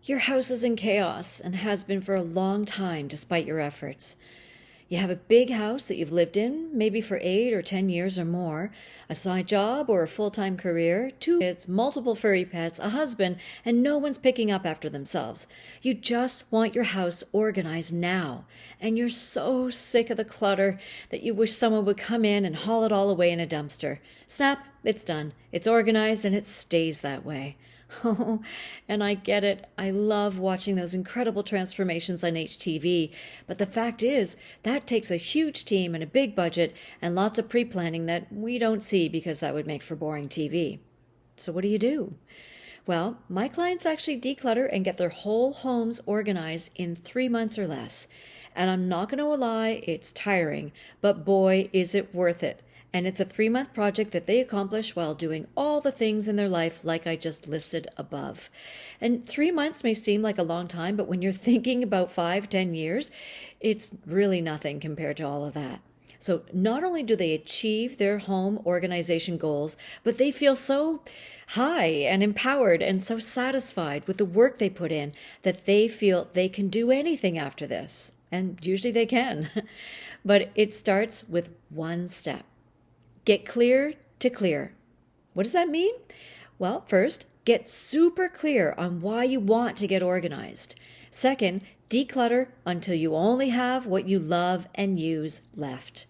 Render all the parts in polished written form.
Your house is in chaos and has been for a long time despite your efforts. You have a big house that you've lived in, maybe for 8 or 10 years or more, a side job or a full-time career, 2 kids, multiple furry pets, a husband, and no one's picking up after themselves. You just want your house organized now, and you're so sick of the clutter that you wish someone would come in and haul it all away in a dumpster. Snap, it's done. It's organized and it stays that way. Oh, and I get it. I love watching those incredible transformations on HGTV. But the fact is, that takes a huge team and a big budget and lots of pre-planning that we don't see because that would make for boring TV. So what do? Well, my clients actually declutter and get their whole homes organized in 3 months or less. And I'm not going to lie, it's tiring, but boy, is it worth it. And it's a 3-month project that they accomplish while doing all the things in their life like I just listed above. And 3 months may seem like a long time, but when you're thinking about 5, 10 years, it's really nothing compared to all of that. So not only do they achieve their home organization goals, but they feel so high and empowered and so satisfied with the work they put in that they feel they can do anything after this. And usually they can. But it starts with one step. Get clear to clear. What does that mean? Well, first, get super clear on why you want to get organized. Second, declutter until you only have what you love and use left.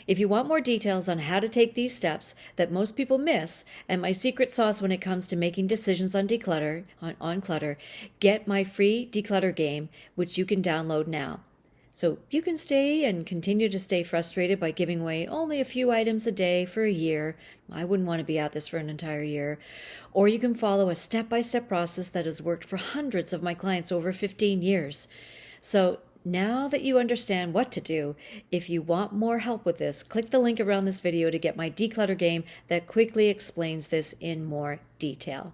If you want more details on how to take these steps that most people miss and my secret sauce when it comes to making decisions on clutter, get my free declutter game, which you can download now. So you can stay and continue to stay frustrated by giving away only a few items a day for a year. I wouldn't want to be at this for an entire year. Or you can follow a step-by-step process that has worked for hundreds of my clients over 15 years. So now that you understand what to do, if you want more help with this, click the link around this video to get my declutter game that quickly explains this in more detail.